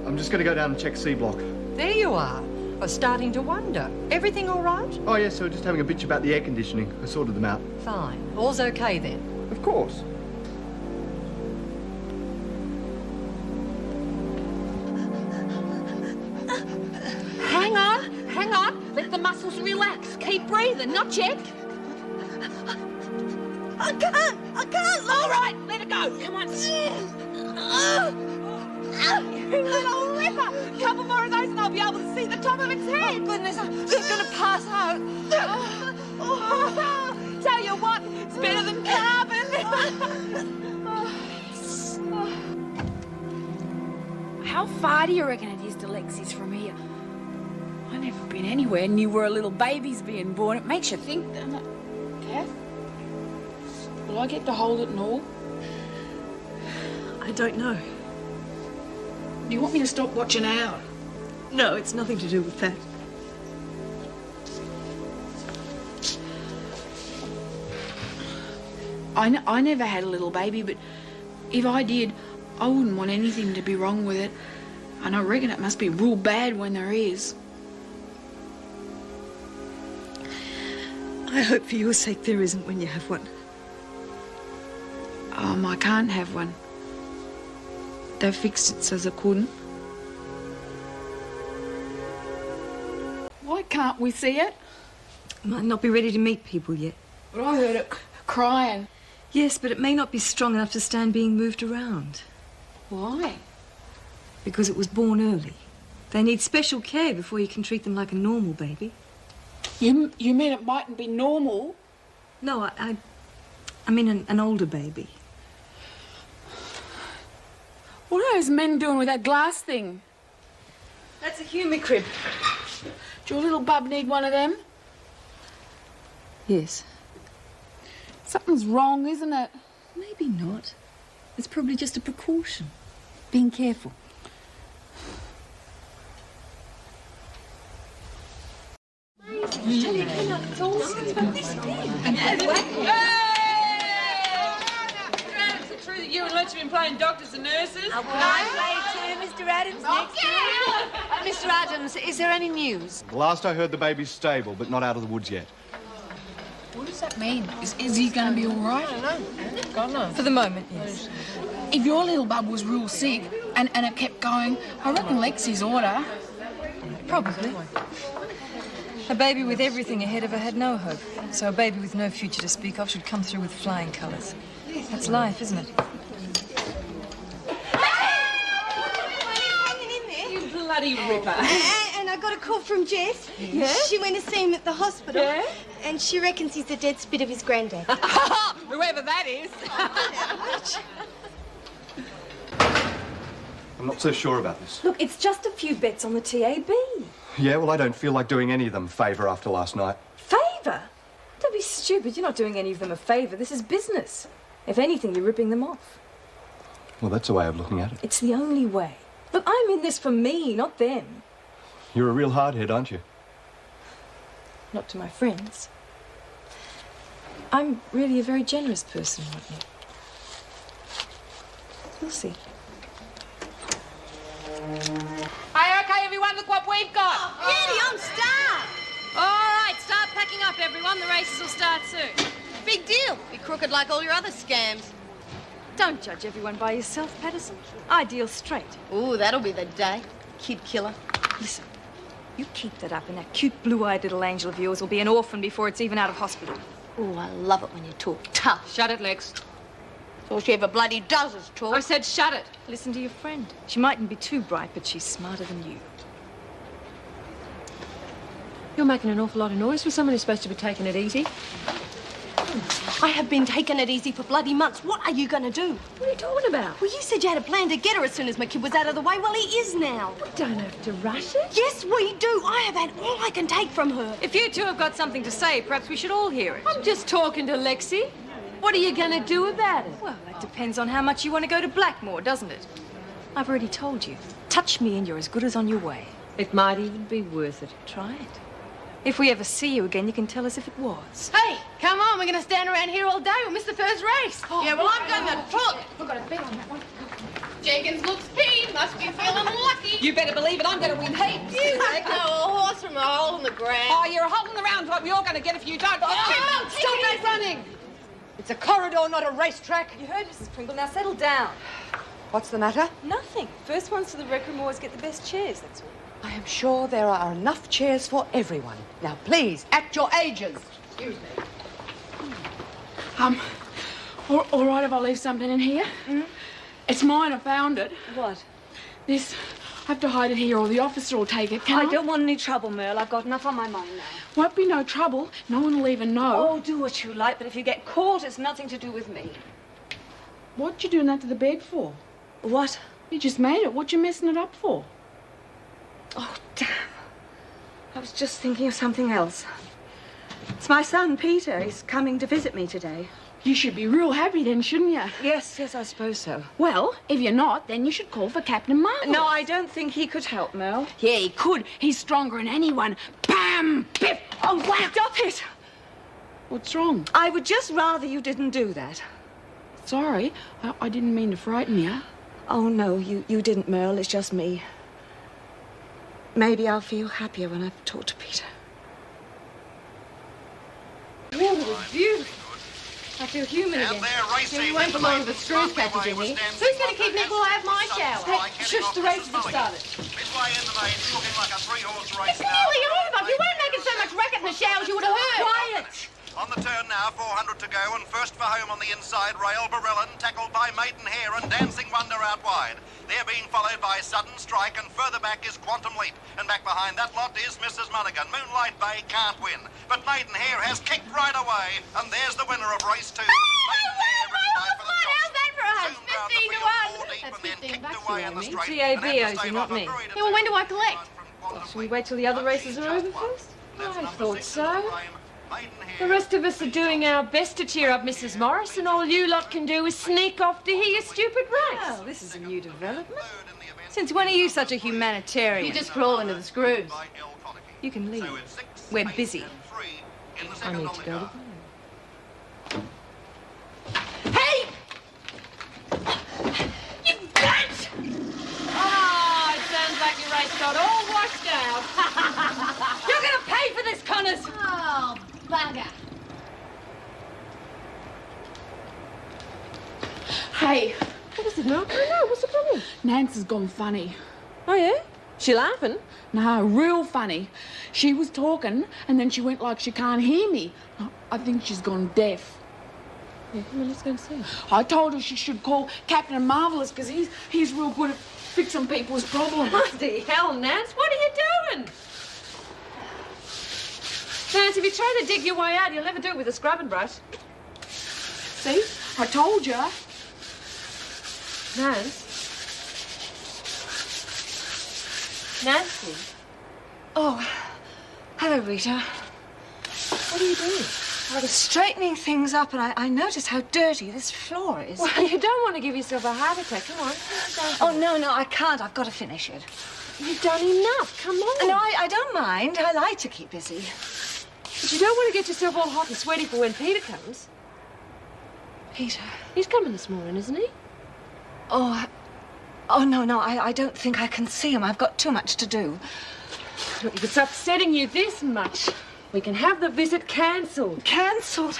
I'm just going to go down and check C block. There you are. I was starting to wonder. Everything all right? Oh, yes, so we're just having a bitch about the air conditioning. I sorted them out. Fine. All's okay then. Of course. Hang on. Let the muscles relax. Keep breathing, not yet. I can't, All right, let it go. Come on. You little ripper. A couple more of those and I'll be able to see the top of its head. Oh, goodness, I'm going to pass out. Tell you what, it's better than carbon. How far do you reckon it is to Lexi's from here? I've never been anywhere near where a little baby's being born. It makes you think, doesn't it? Kath? Will I get to hold it and all? I don't know. Do you want me to stop watching out? No, it's nothing to do with that. I never had a little baby, but if I did, I wouldn't want anything to be wrong with it. And I reckon it must be real bad when there is. I hope for your sake there isn't when you have one. I can't have one. They fixed it so they couldn't. Why can't we see it? Might not be ready to meet people yet. But I heard it crying. Yes, but it may not be strong enough to stand being moved around. Why? Because it was born early. They need special care before you can treat them like a normal baby. You mean it mightn't be normal? No, I mean an older baby. What are those men doing with that glass thing? That's a human crib. Do your little bub need one of them? Yes. Something's wrong, isn't it? Maybe not. It's probably just a precaution. Being careful. You and Let's been playing doctors and nurses. Can I play too, Mr. Adams, next to Mr. Adams, is there any news? The last I heard, the baby's stable, but not out of the woods yet. What does that mean? Is he going to be all right? God, no. For the moment, yes. If your little bub was real sick and it kept going, I reckon Lexi's order. Probably. A baby with everything ahead of her had no hope. So a baby with no future to speak of should come through with flying colours. That's life, isn't it? You bloody ripper. And I got a call from Jess. Yeah? She went to see him at the hospital. Yeah? And she reckons he's the dead spit of his granddad. Whoever that is. I'm not so sure about this. Look, it's just a few bets on the TAB. Yeah, well, I don't feel like doing any of them a favour after last night. Favour? Don't be stupid. You're not doing any of them a favour. This is business. If anything, you're ripping them off. Well, that's a way of looking at it. It's the only way. Look, I'm in this for me, not them. You're a real hardhead, aren't you? Not to my friends. I'm really a very generous person, Rodney. You'll see. Hey, okay, everyone, look what we've got. Beauty, I'm starved. All right, start packing up, everyone. The races will start soon. Big deal. Be crooked like all your other scams. Don't judge everyone by yourself, Patterson. I deal straight. Ooh, that'll be the day. Kid killer. Listen, you keep that up and that cute blue-eyed little angel of yours will be an orphan before it's even out of hospital. Ooh, I love it when you talk tough. Shut it, Lex. All she ever bloody does is talk. I said shut it. Listen to your friend. She mightn't be too bright, but she's smarter than you. You're making an awful lot of noise for someone who's supposed to be taking it easy. I have been taking it easy for bloody months. What are you going to do? What are you talking about? Well, you said you had a plan to get her as soon as my kid was out of the way. Well, he is now. We don't have to rush it. Yes, we do. I have had all I can take from her. If you two have got something to say, perhaps we should all hear it. I'm just talking to Lexi. What are you going to do about it? Well, that depends on how much you want to go to Blackmore, doesn't it? I've already told you. Touch me and you're as good as on your way. It might even be worth it. Try it. If we ever see you again, you can tell us if it was. Hey, come on. We're going to stand around here all day. We'll miss the first race. Yeah, well, I'm going to talk. We've got a bet on that one. Jenkins looks keen. Must be feeling lucky. You better believe it, I'm going to win heaps. You take no horse from a hole in the ground. Oh, you're holding around what you're going to get if you don't. Oh, stop that running. It's a corridor, not a racetrack. You heard Mrs. Pringle. Now settle down. What's the matter? Nothing. First ones to the rec room always get the best chairs, that's all. I am sure there are enough chairs for everyone. Now, please, act your ages. Excuse me. All right if I leave something in here? It's mine, I found it. What? This, I have to hide it here or the officer will take it, can I? I don't want any trouble, Merle. I've got enough on my mind now. Won't be no trouble. No one will even know. Oh, do what you like, but if you get caught, it's nothing to do with me. What you doing that to the bed for? What? You just made it. What you messing it up for? Oh, damn. I was just thinking of something else. It's my son, Peter. He's coming to visit me today. You should be real happy then, shouldn't you? Yes, I suppose so. Well, if you're not, then you should call for Captain Marvel. No, I don't think he could help, Merle. Yeah, he could. He's stronger than anyone. Bam! Biff! Oh, wow, stop it! What's wrong? I would just rather you didn't do that. Sorry, I didn't mean to frighten you. Oh, no, you didn't, Merle. It's just me. Maybe I'll feel happier when I've talked to Peter. Well, it was beautiful. I feel human again. You won't belong to the screws patches in here. Who's going to keep Nick while I have my shower? Hey, shush, the races have started. It's nearly over. If you weren't making so much racket in the showers, you would have heard. Quiet! On the turn now, 400 to go, and first for home on the inside, Rail Barellin, tackled by Maidenhair and Dancing Wonder out wide. They're being followed by Sudden Strike, and further back is Quantum Leap. And back behind that lot is Mrs. Mulligan. Moonlight Bay can't win. But Maidenhair has kicked right away, and there's the winner of race 2. Maidenhair, ready for the How's that for us? Zoom round the 15 to field, 1. 4 deep, That's and then 15 kicked bucks away you in owe the me. straight. GAB and had to owes you, stave not off a me. very Yeah, well, when do I collect? Shall we wait till the other races are over first? I thought so. The rest of us are doing our best to cheer up Mrs. Morris, and all you lot can do is sneak off to hear your stupid race. Well, this is a new development. Since when are you such a humanitarian? You just crawl into the screws. You can leave. We're busy. I need to go to bed. Hey! You got! Oh, it sounds like your race got all washed out. You're going to pay for this, Connors! Oh, bugger. Hey, What is it, Mark? I know. What's the problem? Nance has gone funny. Oh, yeah? She laughing? No, real funny. She was talking, and then she went like she can't hear me. I think she's gone deaf. Yeah, come on, let's go and see her. I told her she should call Captain Marvelous because he's real good at fixing people's problems. What the hell, Nance? What are you doing? Nance, if you try to dig your way out, you'll never do it with a scrubbing brush. See? I told you. Nance? Nancy? Oh, hello, Rita. What are you doing? I was straightening things up and I noticed how dirty this floor is. Well, you don't want to give yourself a heart attack. Come on. Oh, no, I can't. I've got to finish it. You've done enough. Come on. No, I don't mind. I like to keep busy. But you don't want to get yourself all hot and sweaty for when Peter comes. Peter? He's coming this morning, isn't he? Oh, no, I don't think I can see him. I've got too much to do. Look, if it's upsetting you this much, we can have the visit cancelled. Cancelled?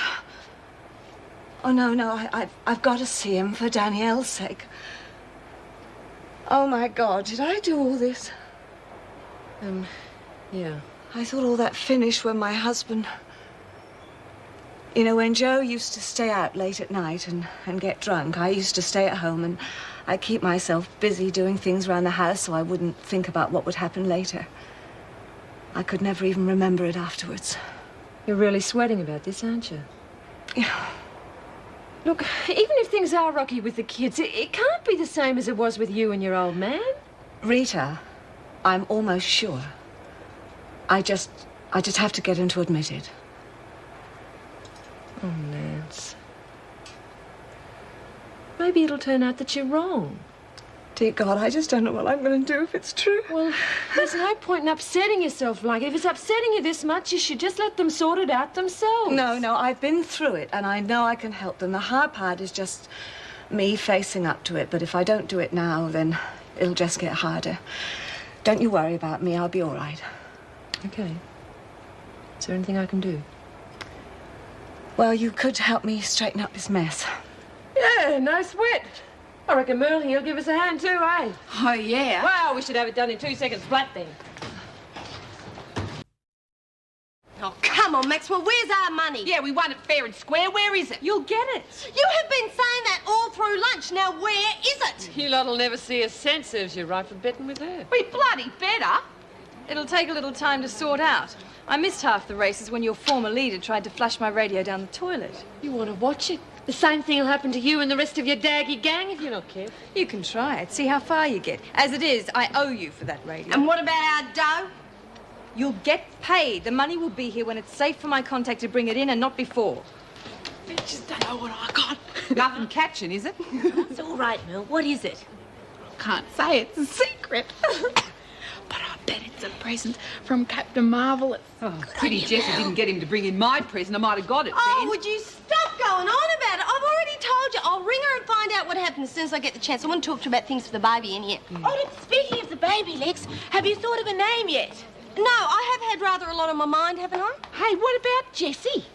Oh, no, I've got to see him for Danielle's sake. Oh, my God, did I do all this? Yeah. I thought all that finished when my husband... You know, when Joe used to stay out late at night and get drunk, I used to stay at home and I'd keep myself busy doing things around the house so I wouldn't think about what would happen later. I could never even remember it afterwards. You're really sweating about this, aren't you? Yeah. Look, even if things are rocky with the kids, it can't be the same as it was with you and your old man. Rita, I'm almost sure. I just have to get him to admit it. Oh, Nance. Maybe it'll turn out that you're wrong. Dear God, I just don't know what I'm going to do if it's true. Well, there's no point in upsetting yourself like it. If it's upsetting you this much, you should just let them sort it out themselves. No, I've been through it, and I know I can help them. The hard part is just me facing up to it, but if I don't do it now, then it'll just get harder. Don't you worry about me. I'll be all right. Okay. Is there anything I can do? Well, you could help me straighten up this mess. Yeah, no sweat. I reckon Merle here'll give us a hand too, eh? Oh, yeah. Well, we should have it done in 2 seconds flat then. Oh, come on, Maxwell, where's our money? Yeah, we won it fair and square. Where is it? You'll get it. You have been saying that all through lunch. Now, where is it? You lot'll never see a cent, serves you right for betting with her. We bloody better. It'll take a little time to sort out. I missed half the races when your former leader tried to flush my radio down the toilet. You want to watch it? The same thing will happen to you and the rest of your daggy gang if you're not careful. You can try it, see how far you get. As it is, I owe you for that radio. And what about our dough? You'll get paid. The money will be here when it's safe for my contact to bring it in and not before. I just don't know what I got. Nothing catching, is it? It's all right, Merle. What is it? Can't say it's a secret. But I bet it's a present from Captain Marvel. Oh, pity Jessie didn't get him to bring in my present. I might have got it Oh, then. would you stop going on about it? I've already told you. I'll ring her and find out what happened as soon as I get the chance. I want to talk to her about things for the baby in here. Oh, look, speaking of the baby, Lex, have you thought of a name yet? No, I have had rather a lot on my mind, haven't I? Hey, what about Jessie?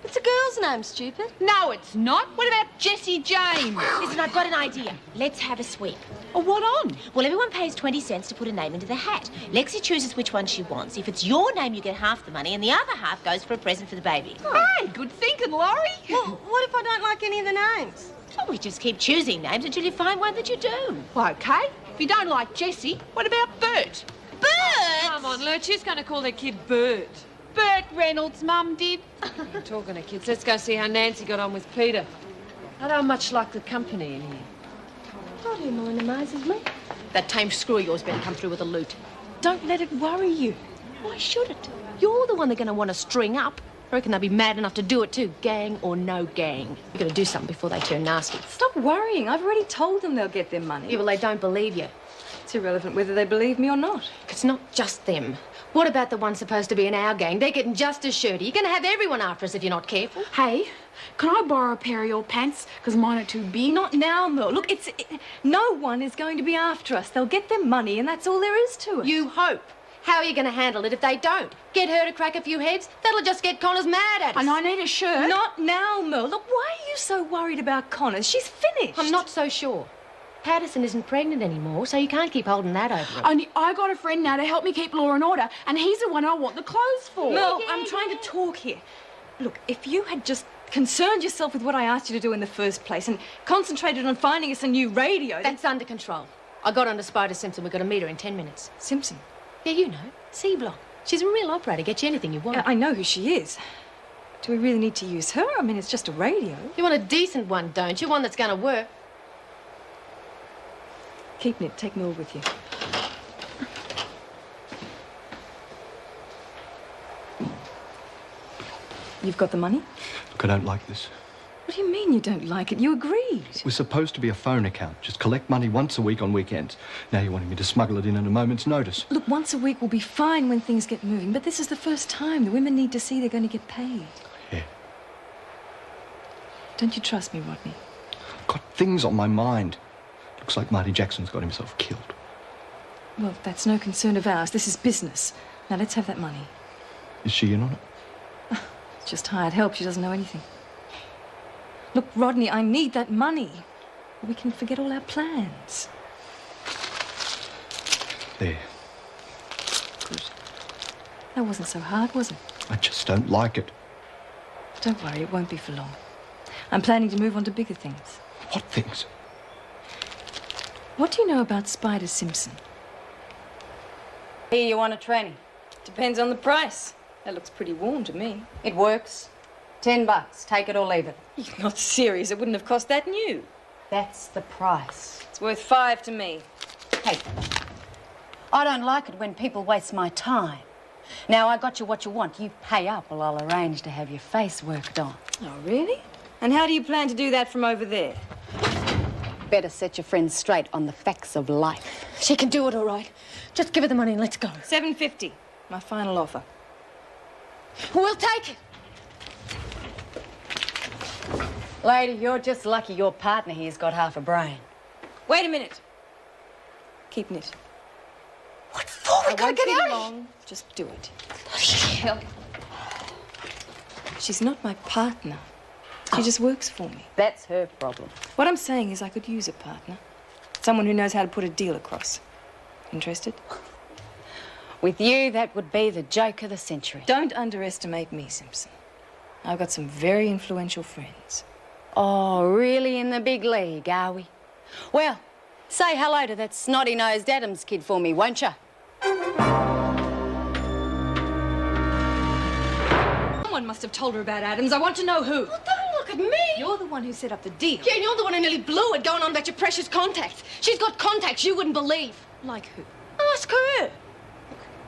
It's a girl's name, stupid. No, it's not. What about Jessie James? Listen, I've got an idea. Let's have a sweep. Oh, what on? Well, everyone pays 20 cents to put a name into the hat. Lexi chooses which one she wants. If it's your name, you get half the money, and the other half goes for a present for the baby. Hey, good thinking, Laurie. Well, what if I don't like any of the names? So we just keep choosing names until you find one that you do. Well, OK. If you don't like Jessie, what about Bert? Bert! Come on, Lurch, who's going to call their kid Bert? Bert Reynolds' mum did. Talking of kids, let's go see how Nancy got on with Peter. I don't much like the company in here. I don't mind amazes me. That tame screw of yours better come through with a loot. Don't let it worry you. Why should it? You're the one they're going to want to string up. I reckon they'll be mad enough to do it too, gang or no gang. You've got to do something before they turn nasty. Stop worrying. I've already told them they'll get their money. Yeah, well, they don't believe you. It's irrelevant whether they believe me or not. It's not just them. What about the ones supposed to be in our gang? They're getting just as shirty. You're going to have everyone after us if you're not careful. Hey, can I borrow a pair of your pants? Because mine are too big. Not now, Merle. Look, no one is going to be after us. They'll get their money and that's all there is to it. You hope. How are you going to handle it if they don't? Get her to crack a few heads? That'll just get Connors mad at us. And I need a shirt. Not now, Merle. Look, why are you so worried about Connors? She's finished. I'm not so sure. Patterson isn't pregnant anymore, so you can't keep holding that over her. Only I got a friend now to help me keep law and order, and he's the one I want the clothes for. Merle, I'm trying to talk here. Look, if you had just concerned yourself with what I asked you to do in the first place and concentrated on finding us a new radio... That's under control. I got onto Spider Simpson. We've got to meet her in 10 minutes. Simpson? Yeah, you know. C-Block. She's a real operator. Get you anything you want. I know who she is. Do we really need to use her? I mean, it's just a radio. You want a decent one, don't you? One that's going to work. Keep it. Take Merle with you. You've got the money? Look, I don't like this. What do you mean you don't like it? You agreed. We're supposed to be a phone account. Just collect money once a week on weekends. Now you're wanting me to smuggle it in at a moment's notice. Look, once a week will be fine when things get moving, but this is the first time. The women need to see they're going to get paid. Yeah. Don't you trust me, Rodney? I've got things on my mind. Looks like Marty Jackson's got himself killed. Well, that's no concern of ours. This is business. Now, let's have that money. Is she in on it? Just hired help. She doesn't know anything. Look, Rodney, I need that money. Or we can forget all our plans. There. Good. That wasn't so hard, was it? I just don't like it. Don't worry, it won't be for long. I'm planning to move on to bigger things. What things? What do you know about Spider Simpson? Here, you want a tranny? Depends on the price. That looks pretty warm to me. It works. $10. Take it or leave it. You're not serious. It wouldn't have cost that new. That's the price. It's worth $5 to me. Hey, I don't like it when people waste my time. Now, I got you what you want. You pay up or I'll arrange to have your face worked on. Oh, really? And how do you plan to do that from over there? Better set your friends straight on the facts of life. She can do it all right. Just give her the money and let's go. $7.50. My final offer. We'll take it. Lady, you're just lucky your partner here's got half a brain. Wait a minute. Keep it. What Oh, we gotta get out of here. Just do it. Hell. She's not my partner. She just works for me. That's her problem. What I'm saying is I could use a partner. Someone who knows how to put a deal across. Interested? With you, that would be the joke of the century. Don't underestimate me, Simpson. I've got some very influential friends. Oh, really in the big league, are we? Well, say hello to that snotty-nosed Adams kid for me, won't you? Someone must have told her about Adams. I want to know who. Well, don't look at me. You're the one who set up the deal. Yeah, and you're the one who nearly blew it going on about your precious contacts. She's got contacts you wouldn't believe. Like who? Ask her.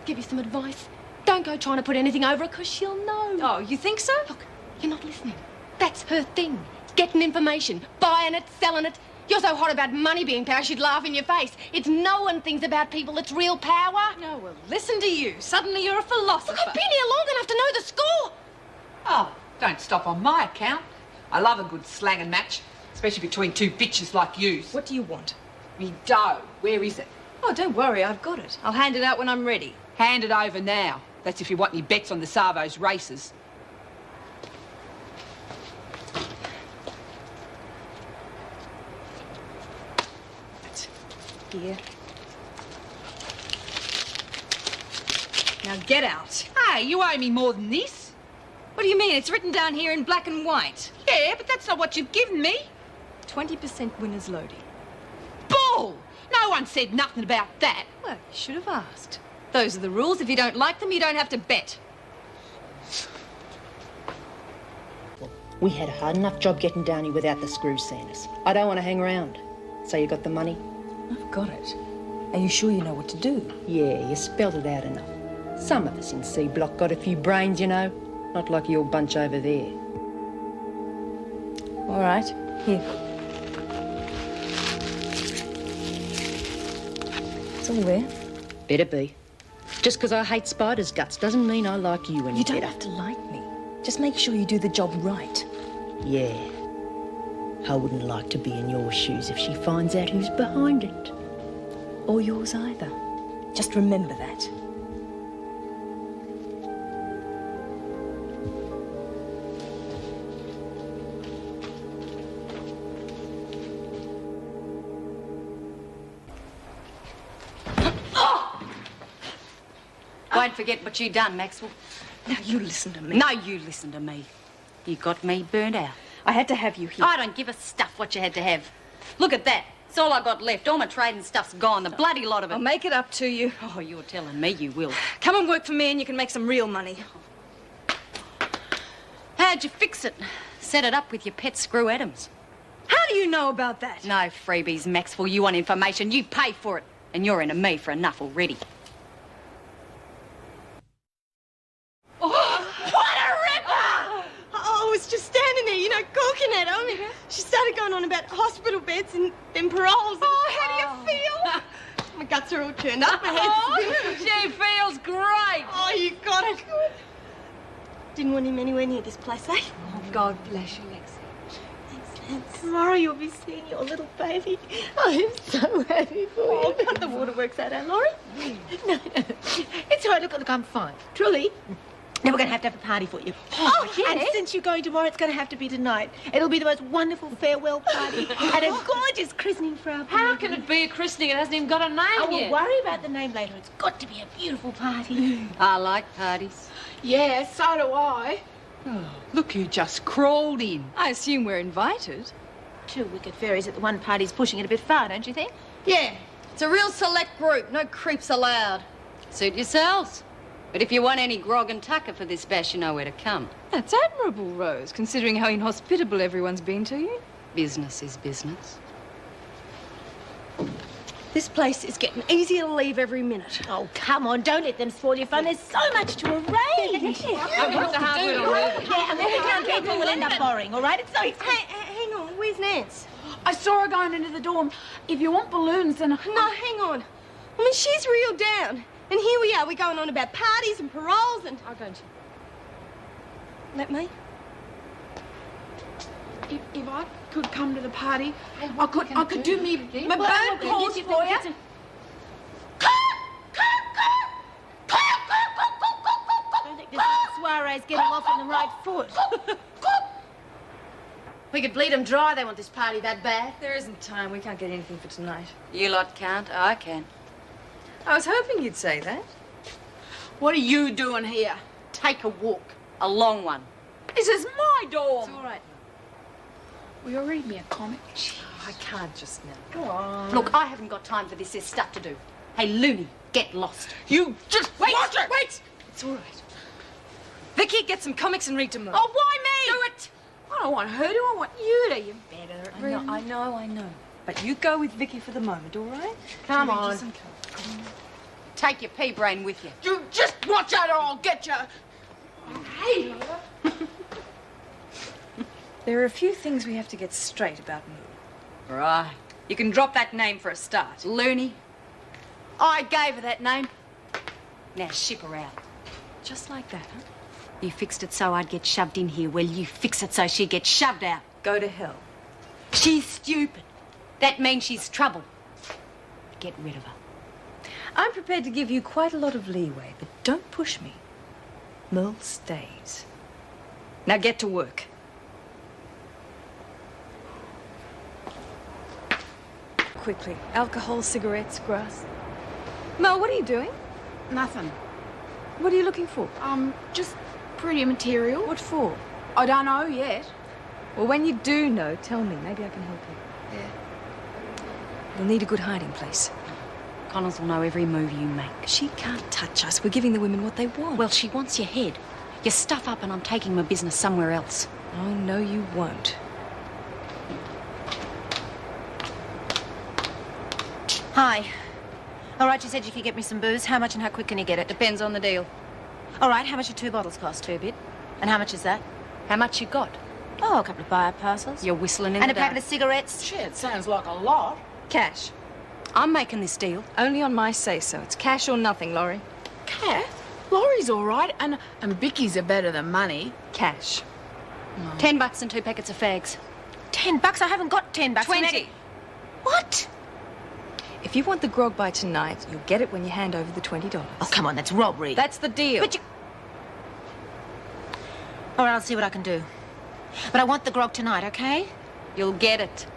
Give you some advice. Don't go trying to put anything over her, because she'll know. Oh, you think so? Look, you're not listening. That's her thing. Getting information, buying it, selling it. You're so hot about money being power, she'd laugh in your face. It's knowing things about people that's real power. No, well, listen to you. Suddenly you're a philosopher. Look, I've been here long enough to know the score. Oh, don't stop on my account. I love a good slanging match, especially between two bitches like yous. What do you want? Me dough. Where is it? Oh, don't worry. I've got it. I'll hand it out when I'm ready. Hand it over now. That's if you want any bets on the Savo's races. Here. Now get out. Hey, you owe me more than this. What do you mean? It's written down here in black and white. Yeah, but that's not what you've given me. 20% winner's loading. Bull! No one said nothing about that. Well, you should have asked. Those are the rules. If you don't like them, you don't have to bet. We had a hard enough job getting down here without the screws seeing us. I don't want to hang around. So you got the money? I've got it. Are you sure you know what to do? Yeah, you spelled it out enough. Some of us in C Block got a few brains, you know. Not like your bunch over there. All right. Here. It's all there. Better be. Just because I hate spiders' guts doesn't mean I like you any You don't better. have to like me. Just make sure you do the job right. Yeah. I wouldn't like to be in your shoes if she finds out who's behind it. Or yours either. Just remember that. Won't forget what you done, Maxwell. Now you listen to me. No, you listen to me. You got me burnt out. I had to have you here. I don't give a stuff what you had to have. Look at that. It's all I got left. All my trading stuff's gone, the bloody lot of it. I'll make it up to you. Oh, you're telling me you will. Come and work for me and you can make some real money. How'd you fix it? Set it up with your pet screw Adams. How do you know about that? No freebies, Maxwell. You want information, you pay for it. And you're into me for enough already. I was just standing there, you know, gawking at her. And she started going on about hospital beds and then paroles. Oh, how do you feel? My guts are all turned up. My head's She feels great. Oh, you got it. Didn't want him anywhere near this place, eh? Oh, God bless you, Lexi. Thanks. Tomorrow you'll be seeing your little baby. I'm so happy for you. Oh, cut the waterworks out, Laurie. No. It's all right. Look, I'm fine. Truly. Now we're going to have a party for you. Oh, yes. And since you're going tomorrow, it's going to have to be tonight. It'll be the most wonderful farewell party and a gorgeous christening for our baby. How can it be a christening? It hasn't even got a name I will yet. worry about the name later. It's got to be a beautiful party. I like parties. Yeah, so do I. Oh, look who just crawled in. I assume we're invited. Two wicked fairies at the one party's pushing it a bit far, don't you think? Yeah, it's a real select group. No creeps allowed. Suit yourselves. But if you want any grog and tucker for this bash, you know where to come. That's admirable, Rose, considering how inhospitable everyone's been to you. Business is business. This place is getting easier to leave every minute. Oh, come on, don't let them spoil your fun. There's so much to arrange. What's the hard word already? Yeah, and then we can't get people will end up borrowing, all right? It's so expensive. Hey, hang on. Where's Nance? I saw her going into the dorm. If you want balloons, then... No, hang on. I mean, she's real down. And here we are, we're going on about parties and paroles and... I'll go and Let me? If I could come to the party, I could do my bird calls for you. Cut! in the right foot. We could bleed them dry. They want this party that bad. There isn't time. We can't get anything for tonight. You lot can't. I can. I was hoping you'd say that. What are you doing here? Take a walk. A long one. This is my dorm. It's all right. Will you read me a comic? I can't just now. Go on. Look, I haven't got time for this. There's stuff to do. Hey, Looney, get lost. You just Wait, watch it. wait! It's all right. Vicky, get some comics and read to Mo. Oh, why me? Do it! I don't want her to. I want you to. You're better at reading. I know. But you go with Vicky for the moment, all right? Come Read on. you some comics. Take your pea brain with you. You just watch out or I'll get you. Hey, There are a few things we have to get straight about Mo. Right. You can drop that name for a start. Looney. I gave her that name. Now ship her out. Just like that, huh? You fixed it so I'd get shoved in here. Well, you fix it so she'd get shoved out. Go to hell. She's stupid. That means she's trouble. Get rid of her. I'm prepared to give you quite a lot of leeway, but don't push me. Merle stays. Now get to work. Quickly. Alcohol, cigarettes, grass. Mel, what are you doing? nothing. What are you looking for? Just pretty material. What for? I don't know yet. Well, when you do know, tell me. Maybe I can help you. Yeah. You'll need a good hiding place. Connors will know every move you make. She can't touch us. We're giving the women what they want. Well, she wants your head. You stuff up and I'm taking my business somewhere else. Oh, no, you won't. Hi. All right, you said you could get me some booze. How much and how quick can you get it? Depends on the deal. All right, how much do 2 bottles cost? 2 a bit. And how much is that? How much you got? Oh, a couple of buy-up parcels. You're whistling in and the a packet dark. of cigarettes. Shit, sounds like a lot. Cash. I'm making this deal. Only on my say-so. It's cash or nothing, Laurie. Kath, Laurie's all right, and Vicky's are better than money. Cash. $10 and 2 packets of fags. $10? I haven't got $10. 20. What? If you want the grog by tonight, you'll get it when you hand over the $20. Oh, come on, that's robbery. That's the deal. But you... All right, I'll see what I can do. But I want the grog tonight, okay? You'll get it.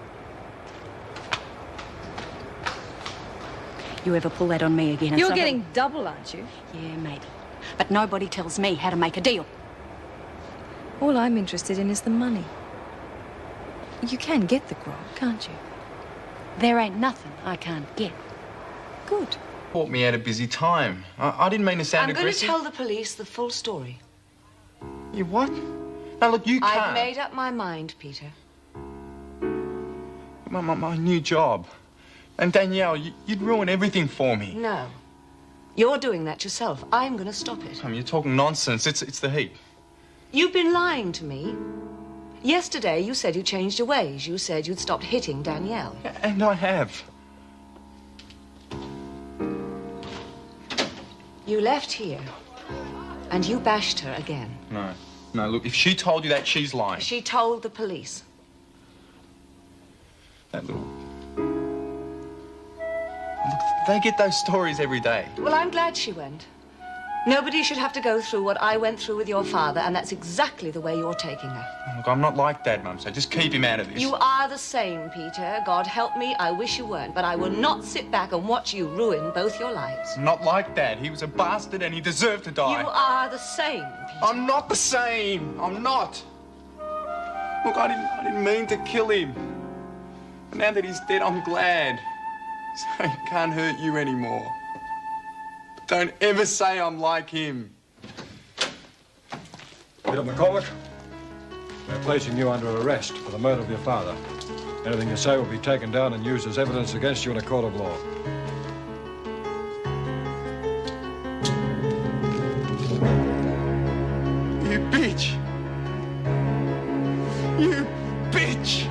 You ever pull that on me again? and You're suffer- getting double, aren't you? Yeah, maybe. But nobody tells me how to make a deal. All I'm interested in is the money. You can get the grog, can't you? There ain't nothing I can't get. Good. Caught me at a busy time. I didn't mean to sound I'm going to aggressive. tell the police the full story. You what? Now look, you can't. I've made up my mind, Peter. My new job. And Danielle, you'd ruin everything for me. No. You're doing that yourself. I'm going to stop it. You're talking nonsense. It's the heat. You've been lying to me. Yesterday, you said you changed your ways. You said you'd stopped hitting Danielle. And I have. You left here, and you bashed her again. No, look, if she told you that, she's lying. She told the police. That little... Look, they get those stories every day. Well, I'm glad she went. Nobody should have to go through what I went through with your father, and that's exactly the way you're taking her. Look, I'm not like Dad, Mum, so just keep him out of this. You are the same, Peter. God help me, I wish you weren't. But I will not sit back and watch you ruin both your lives. I'm not like Dad. He was a bastard and he deserved to die. You are the same, Peter. I'm not the same. I'm not. Look, I didn't mean to kill him. But now that he's dead, I'm glad. So he can't hurt you anymore. Don't ever say I'm like him. Peter McCormick, we're placing you under arrest for the murder of your father. Anything you say will be taken down and used as evidence against you in a court of law. You bitch. You bitch.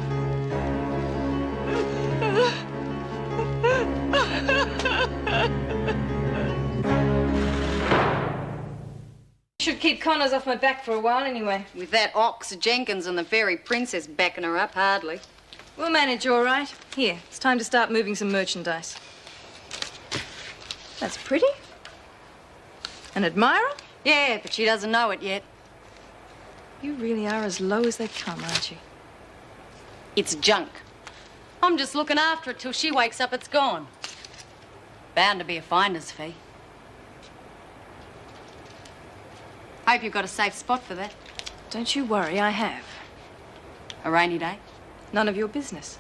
Should keep Connors off my back for a while anyway. With that ox Jenkins and the fairy princess backing her up, hardly. We'll manage all right. Here, it's time to start moving some merchandise. That's pretty. An admirer? Yeah, but she doesn't know it yet. You really are as low as they come, aren't you? It's junk. I'm just looking after it till she wakes up, it's gone. Bound to be a finder's fee. Hope you've got a safe spot for that. Don't you worry, I have. A rainy day? None of your business.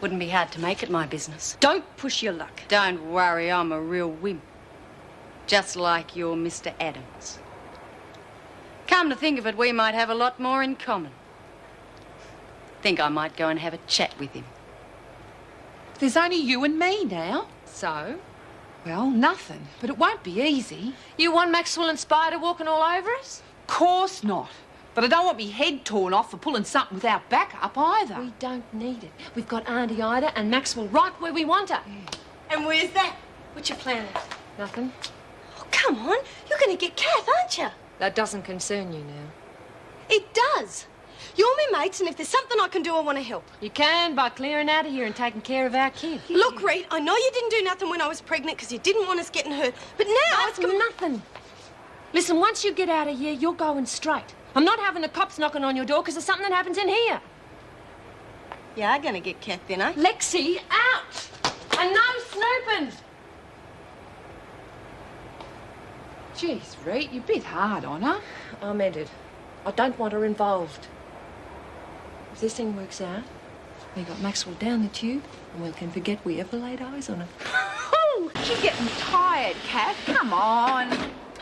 Wouldn't be hard to make it my business. Don't push your luck. Don't worry, I'm a real wimp. Just like your Mr. Adams. Come to think of it, we might have a lot more in common. Think I might go and have a chat with him. There's only you and me now. So? Well, nothing. But it won't be easy. You want Maxwell and Spider walking all over us? Course not. But I don't want me head torn off for pulling something without backup either. We don't need it. We've got Auntie Ida and Maxwell right where we want her. And where's that? What's your plan? Nothing. Oh, come on. You're going to get Kath, aren't you? That doesn't concern you now. It does. You're my mates, and if there's something I can do, I want to help. You can by clearing out of here and taking care of our kid. Look, Reed, I know you didn't do nothing when I was pregnant because you didn't want us getting hurt, but now That's nothing. Listen, once you get out of here, you're going straight. I'm not having the cops knocking on your door because there's something that happens in here. You are going to get Kath then, eh? Lexi, out! And no snooping! Jeez, Reed, you're a bit hard on her. I meant it. I don't want her involved. If this thing works out, we got Maxwell down the tube and we can forget we ever laid eyes on her. Oh, you're getting tired, Kath. Come on.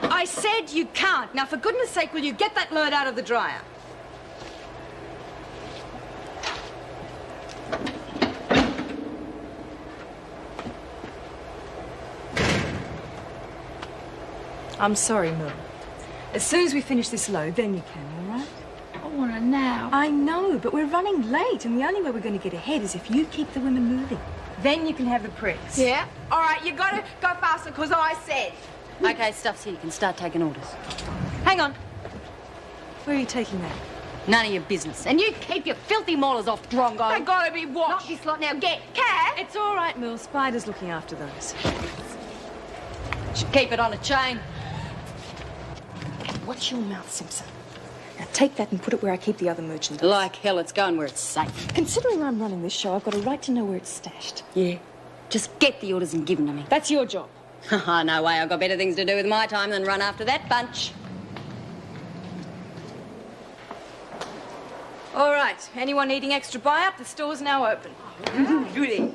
I said you can't. Now, for goodness sake, will you get that load out of the dryer? I'm sorry, Mum. As soon as we finish this load, then you can, all right? I want to now. I know, but we're running late, and the only way we're going to get ahead is if you keep the women moving. Then you can have the press. Yeah? All right, you got to go faster because I said. Okay, stuff's here. You can start taking orders. Hang on. Where are you taking that? None of your business. And you keep your filthy maulers off, Drongo. They got to be watched. Not this lot now. Get Kath! It's all right, Mill. Spider's looking after those. Should keep it on a chain. Watch your mouth, Simpson. Now take that and put it where I keep the other merchandise. Like hell, it's going where it's safe. Considering I'm running this show, I've got a right to know where it's stashed. Yeah. Just get the orders and give them to me. That's your job. No way, I've got better things to do with my time than run after that bunch. All right. Anyone needing extra buy-up? The store's now open. Goody.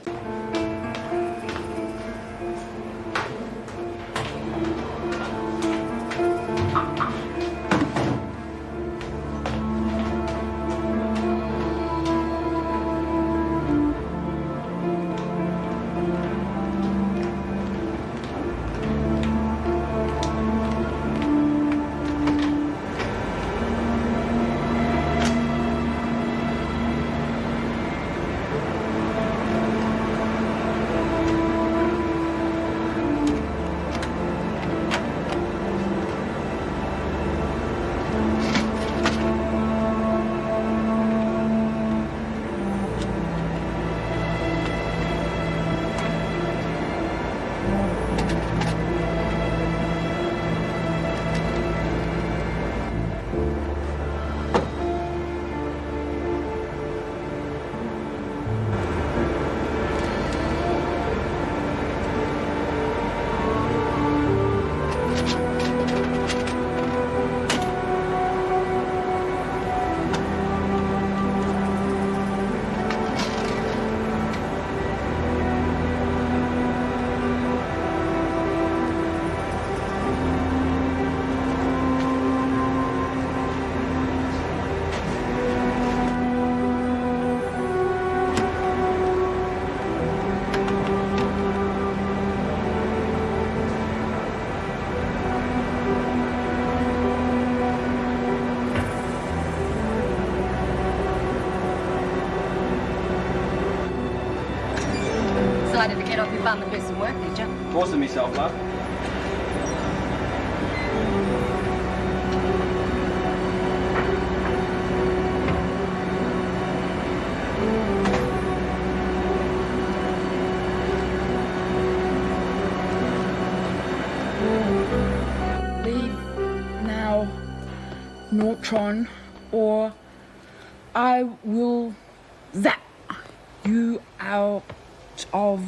Decided to get off your bum and do some work, did you? Forcing myself, love. Leave now, Neutron. or I will zap you out of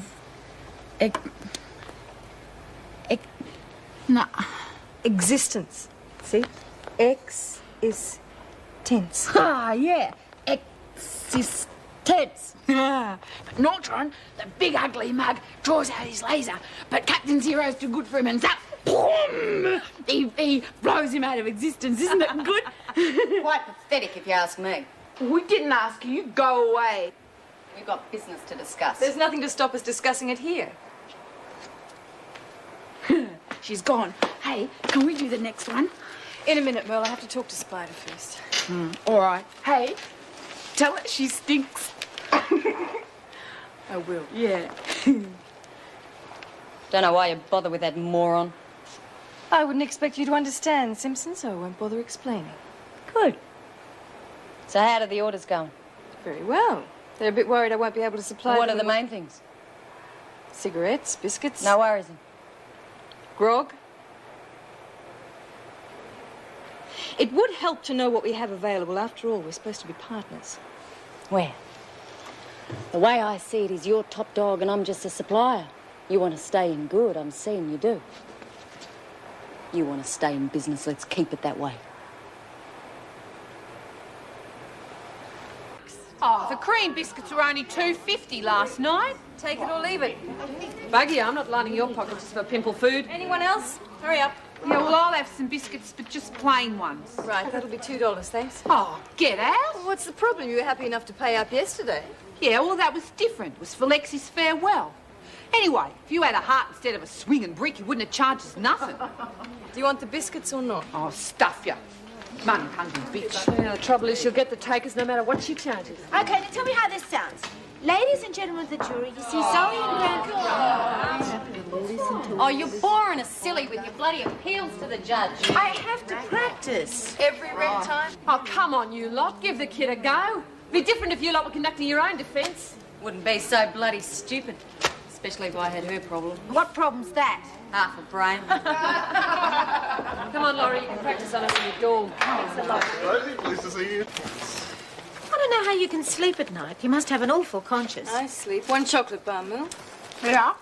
Existence. See? X is tense. Ah, yeah. Existence. But Nortron, the big ugly mug, draws out his laser, but Captain Zero's too good for him and zap! Boom! He blows him out of existence. Isn't it good? Quite pathetic, if you ask me. We didn't ask you. You go away. We've got business to discuss. There's nothing to stop us discussing it here. She's gone. Hey, can we do the next one? In a minute, Merle. I have to talk to Spider first. All right. Hey, tell her she stinks. I will. Yeah. Don't know why you bother with that moron. I wouldn't expect you to understand, Simpson, so I won't bother explaining. Good. So how do the orders go? Very well. They're a bit worried I won't be able to supply What them are the with main things? cigarettes, biscuits. No worries. Grog. It would help to know what we have available. After all, we're supposed to be partners. Where? The way I see it is you're top dog and I'm just a supplier. You want to stay in good, I'm seeing you do. You want to stay in business, let's keep it that way. Oh, the cream biscuits were only $2.50 last night. Take it or leave it. Buggy, I'm not lining your pockets just for pimple food. Anyone else? Hurry up. Yeah, well, I'll have some biscuits, but just plain ones. Right, that'll be $2, thanks. Oh, get out. Well, what's the problem? You were happy enough to pay up yesterday. Yeah, well, that was different. It was for Lexi's farewell. Anyway, if you had a heart instead of a swinging brick, you wouldn't have charged us nothing. Do you want the biscuits or not? Oh, stuff you. Money hungry bitch. Yeah, the trouble is she'll get the takers no matter what she charges. Okay, now tell me how this sounds. Ladies and gentlemen of the jury, you see Zoe and Oh, you're boring us silly with your bloody appeals to the judge. I have to practice. Every red time? Oh, come on, you lot. Give the kid a go. Be different if you lot were conducting your own defence. Wouldn't be so bloody stupid. Especially if I had her problem. What problem's that? Half a brain. Come on, Laurie, you can practice on us in your dorm. Rosie, pleased to see you. I don't know how you can sleep at night. You must have an awful conscience. I sleep. 1 chocolate bar, Merle. Yeah?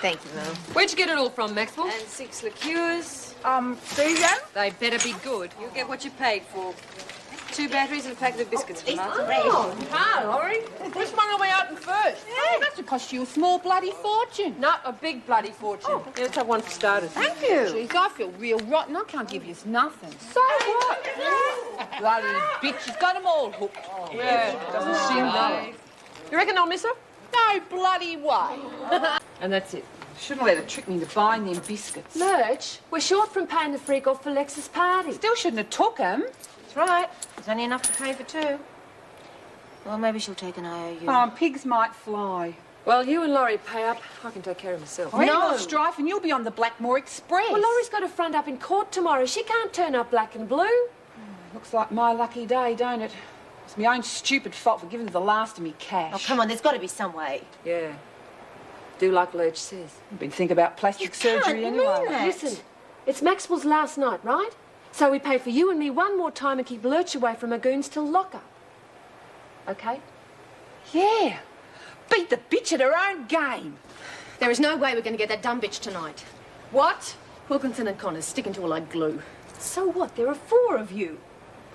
Thank you, Merle. Where'd you get it all from, Maxwell? And 6 liqueurs. See them? They better be good. You'll get what you paid for. 2 batteries and a packet of biscuits for Martha. Oh, hi, Laurie. Which one are we open first? Yeah. That's would cost you a small bloody fortune. Not a big bloody fortune. Yeah, let's have one for starters. Thank you. Jeez, I feel real rotten. I can't give you nothing. So what? Bloody bitch, she's got them all hooked. Yeah, doesn't seem right. You reckon I'll miss her? No bloody way. And that's it. Shouldn't let her trick me into buying them biscuits. Lurch, we're short from paying the freak off for Lex's party. Still shouldn't have took them. That's right. There's only enough to pay for 2. Well, maybe she'll take an IOU. Oh, and pigs might fly. Well, you and Laurie pay up. I can take care of myself. Any more strife and you'll be on the Blackmore Express. Well, Laurie's got a front up in court tomorrow. She can't turn up black and blue. Looks like my lucky day, don't it? It's my own stupid fault for giving her the last of me cash. Oh, come on, there's got to be some way. Yeah. Do like Lurch says. I've been thinking about plastic surgery can't anyway. mean that. Listen, it's Maxwell's last night, right? So we pay for you and me one more time and keep Lurch away from her goons till lock-up. Okay? Yeah. Beat the bitch at her own game. There is no way we're going to get that dumb bitch tonight. What? Wilkinson and Connors sticking to her like glue. So what? There are 4 of you.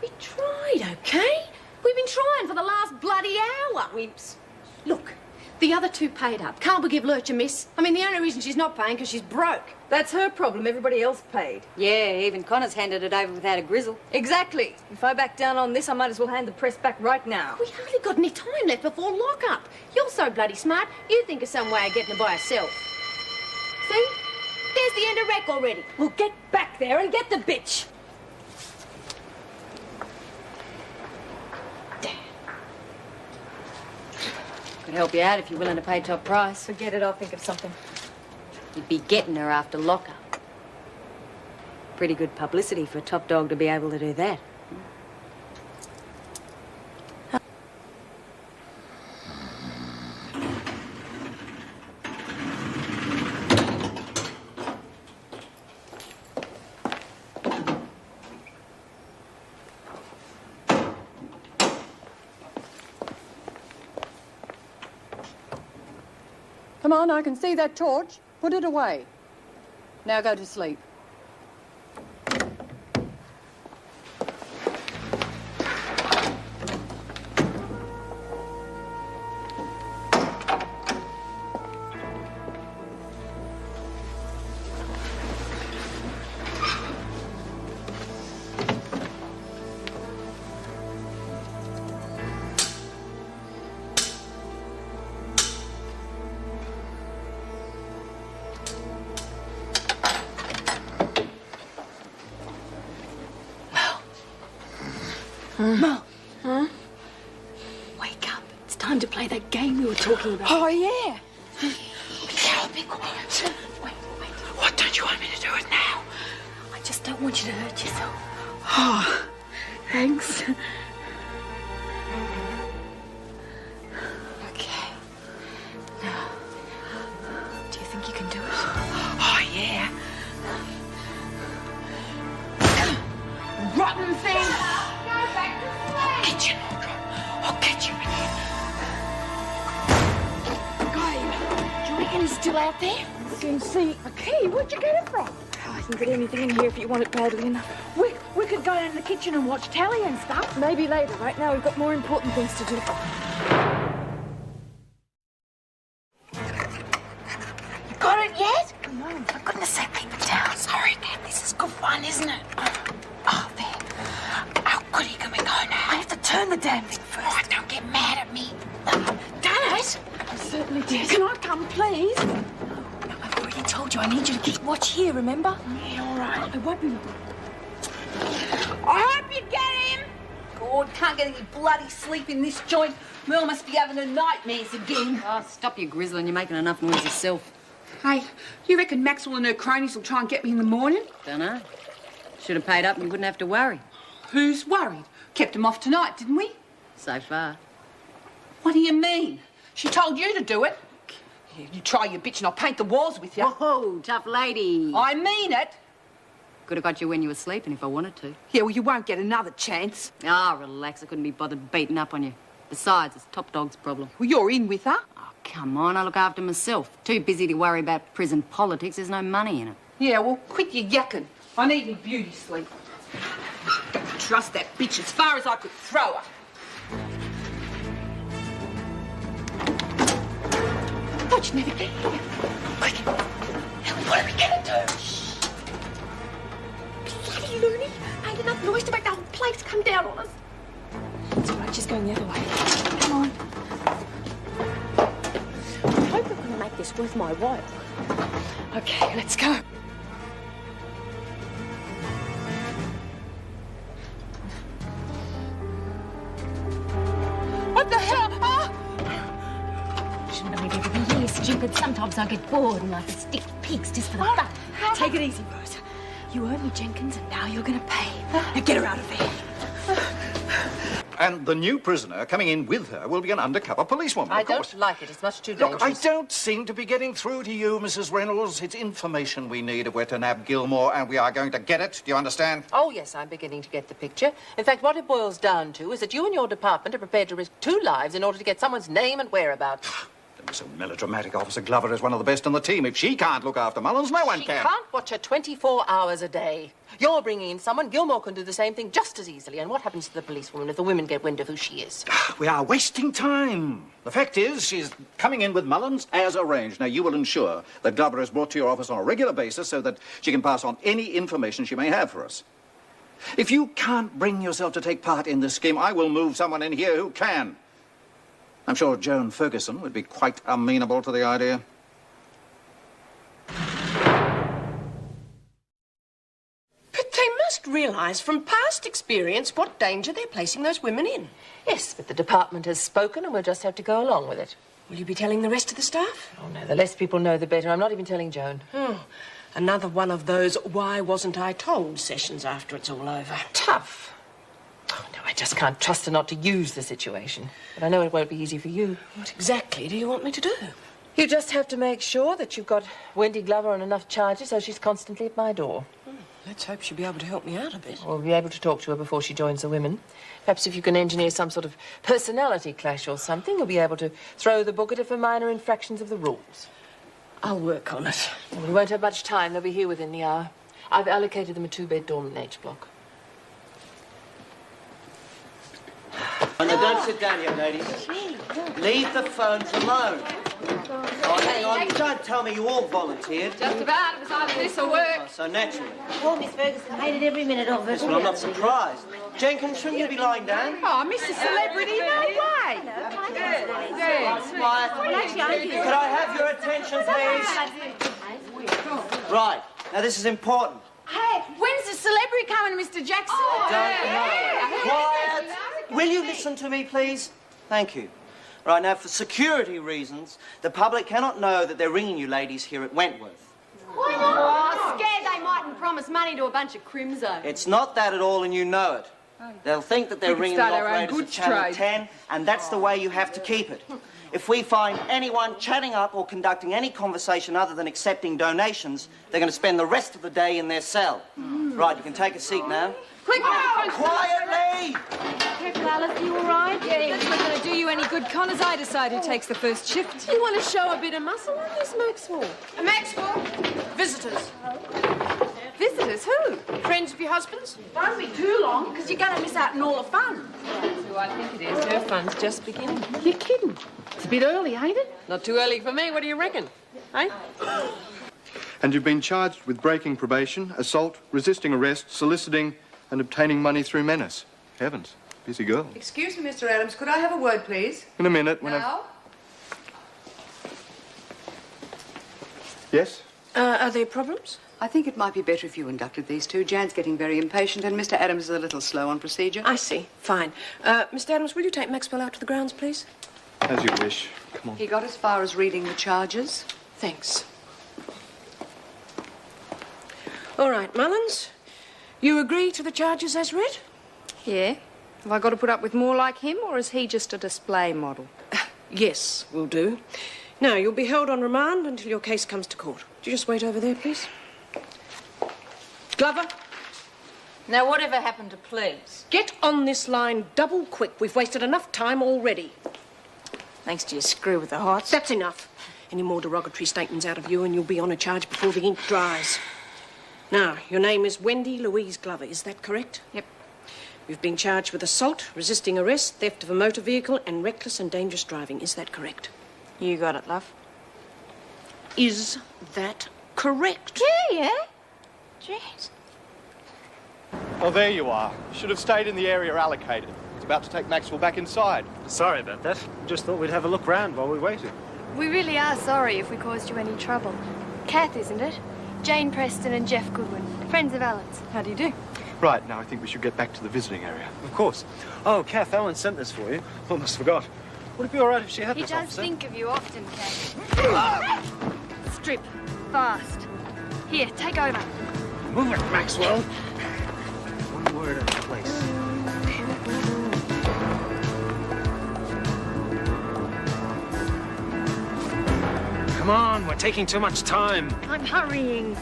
We tried, okay? We've been trying for the last bloody hour. Wimps. Look, the other 2 paid up. Can't we give Lurch a miss? I mean, the only reason she's not paying because she's broke. That's her problem. Everybody else paid. Yeah, even Connor's handed it over without a grizzle. Exactly. If I back down on this, I might as well hand the press back right now. We hardly got any time left before lock-up. You're so bloody smart, you think of some way of getting her by herself. See? There's the end of wreck already. Well, get back there and get the bitch. Could help you out if you're willing to pay top price. Forget it. I'll think of something. You'd be getting her after lock-up. Pretty good publicity for a top dog to be able to do that. Come on, I can see that torch. Put it away. Now go to sleep. Mum. Huh? Wake up. It's time to play that game we were talking about. Oh, yeah. Carol, be quiet. Wait. What don't you want me to do it now? I just don't want you to hurt yourself. Oh, thanks. Okay. Now, do you think you can do it? Oh, yeah. Rotten thing! I'll get you, Mildred. I'll get you again. Got him. Do you reckon he's still out there? I can see a key. Where'd you get it from? Oh, I can get anything in here if you want it badly enough. We could go down to the kitchen and watch telly and stuff. Maybe later. Right now, we've got more important things to do. You got it yet? Come on, for goodness sake, keep it down. Sorry, Kath, this is good fun, isn't it? Oh, there. How goody can we go now? I have to turn the damn thing first. Oh, don't get mad at me. Done it? I certainly did. Can I come, please? No, I've already told you I need you to keep watch here, remember? Yeah, all right. I won't be long. I hope you get him. God, can't get any bloody sleep in this joint. Merle must be having her nightmares again. Oh, stop your grizzling. You're making enough noise yourself. Hey, you reckon Maxwell and her cronies will try and get me in the morning? Dunno. Should have paid up and you wouldn't have to worry. Who's worried? Kept them off tonight, didn't we? So far. What do you mean? She told you to do it. Yeah, you try your bitch and I'll paint the walls with you. Whoa, tough lady. I mean it. Could have got you when you were sleeping if I wanted to. Yeah, well, you won't get another chance. Ah, relax. I couldn't be bothered beating up on you. Besides, it's Top Dog's problem. Well, you're in with her. Oh, come on. I look after myself. Too busy to worry about prison politics. There's no money in it. Yeah, well, quit your yakking. I need me beauty sleep. Don't trust that bitch as far as I could throw her. Watch, never get here. Quick. What are we going to do? Bloody loony. Made enough noise to make the whole place come down on us. It's all right, she's going the other way. Come on. I hope you're going to make this worth my while. Okay, let's go. What the hell? Ah! Shouldn't have been every year, stupid. Sometimes I get bored and I can stick pigs just for the fun. Take it easy, Rose. You owe me, Jenkins, and now you're going to pay. Now get her out of there. And the new prisoner coming in with her will be an undercover policewoman, I of course. don't like it. It's much too Look, dangerous. I don't seem to be getting through to you, Mrs. Reynolds. It's information we need if we're to nab Gilmore, and we are going to get it. Do you understand? Oh, yes, I'm beginning to get the picture. In fact, what it boils down to is that you and your department are prepared to risk 2 lives in order to get someone's name and whereabouts. Don't be so melodramatic. Officer Glover is one of the best on the team. If she can't look after Mullins, no one She can. can't watch her 24 hours a day. You're bringing in someone. Gilmore can do the same thing just as easily. And what happens to the policewoman if the women get wind of who she is? We are wasting time. The fact is, she's coming in with Mullins as arranged. Now, you will ensure that Glover is brought to your office on a regular basis so that she can pass on any information she may have for us. If you can't bring yourself to take part in this scheme, I will move someone in here who can. I'm sure Joan Ferguson would be quite amenable to the idea. But they must realise from past experience what danger they're placing those women in. Yes, but the department has spoken and we'll just have to go along with it. Will you be telling the rest of the staff? Oh, no, the less people know, the better. I'm not even telling Joan. Oh, another one of those why wasn't I told sessions after it's all over. Tough. Oh, no, I just can't trust her not to use the situation. But I know it won't be easy for you. What exactly do you want me to do? You just have to make sure that you've got Wendy Glover on enough charges so she's constantly at my door. Let's hope she'll be able to help me out a bit. We'll be able to talk to her before she joins the women. Perhaps if you can engineer some sort of personality clash or something, you'll be able to throw the book at her for minor infractions of the rules. I'll work on it. We won't have much time. They'll be here within the hour. I've allocated them a 2-bed dorm in H block. Oh, no, don't sit down yet, ladies. Leave the phones alone. Oh, hang on. Don't tell me you all volunteered. Just about. It was either this or work. Oh, so naturally. Poor Miss Ferguson hated every minute of it. Yes, well, I'm not surprised. Jenkins, shouldn't you be lying down? Oh, Mrs. Celebrity, no way. Quiet. Could I have your attention, please? Right. Now, this is important. Hey, when's the celebrity coming, Mr. Jackson? Don't know. Quiet. Will you listen to me, please? Thank you. Right, now, for security reasons, the public cannot know that they're ringing you ladies here at Wentworth. Why not? Oh, scared they mightn't promise money to a bunch of crimsos. It's not that at all, and you know it. They'll think that they're ringing the operators of Channel 10, and that's the way you have to keep it. If we find anyone chatting up or conducting any conversation other than accepting donations, they're going to spend the rest of the day in their cell. Right, you can take a seat now. Quick! Quietly! Careful, Alice, are you all right? Yeah, that's not going to do you any good, Connors. I decide who takes the first shift. You want to show a bit of muscle on this, Maxwell? Maxwell? Visitors. Visitors? Who? Friends of your husband's? Don't be too long, because you're going to miss out on all the fun. That's who I think it is. Her fun's just beginning. You're kidding. It's a bit early, ain't it? Not too early for me. What do you reckon? Eh? And you've been charged with breaking probation, assault, resisting arrest, soliciting and obtaining money through menace. Heavens, busy girl. Excuse me, Mr. Adams. Could I have a word, please? In a minute, when Now? Yes? Are there problems? I think it might be better if you inducted these two. Jan's getting very impatient, and Mr. Adams is a little slow on procedure. I see. Fine. Mr. Adams, will you take Maxwell out to the grounds, please? As you wish. Come on. He got as far as reading the charges. Thanks. All right, Mullins. You agree to the charges as read? Yeah. Have I got to put up with more like him, or is he just a display model? Yes, will do. Now, you'll be held on remand until your case comes to court. Would you just wait over there, please? Glover? Now, whatever happened to please? Get on this line double quick. We've wasted enough time already. Thanks to your screw with the hearts. That's enough. Any more derogatory statements out of you and you'll be on a charge before the ink dries. Now, your name is Wendy Louise Glover, is that correct? Yep. You've been charged with assault, resisting arrest, theft of a motor vehicle, and reckless and dangerous driving. Is that correct? You got it, love. Is that correct? Yeah. Jeez. Oh, there you are. Should have stayed in the area allocated. I was about to take Maxwell back inside. Sorry about that. Just thought we'd have a look round while we waited. We really are sorry if we caused you any trouble. Kath, isn't it? Jane Preston and Jeff Goodwin, friends of Alan's. How do you do? Right, now I think we should get back to the visiting area. Of course. Oh, Kath, Alan sent this for you. Almost forgot. Would it be all right if she had He this, does officer? think of you often, Kath. Strip. Fast. Here, take over. Move it, Maxwell. One word at a place. Come on, we're taking too much time. I'm hurrying.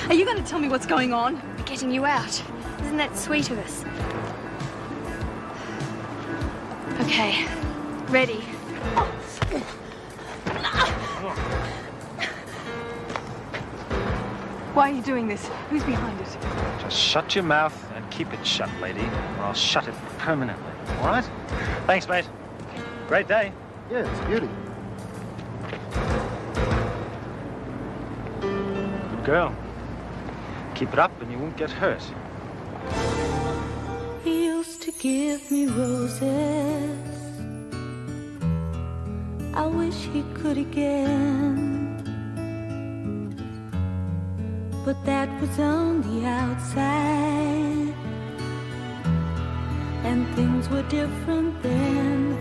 Are you going to tell me what's going on? We're getting you out. Isn't that sweet of us? Okay. Ready. Why are you doing this? Who's behind it? Just shut your mouth and keep it shut, lady, or I'll shut it permanently. All right? Thanks, mate. Great day. Yeah, it's a beauty. Good girl. Keep it up and you won't get hurt. He used to give me roses. I wish he could again. But that was on the outside, and things were different then.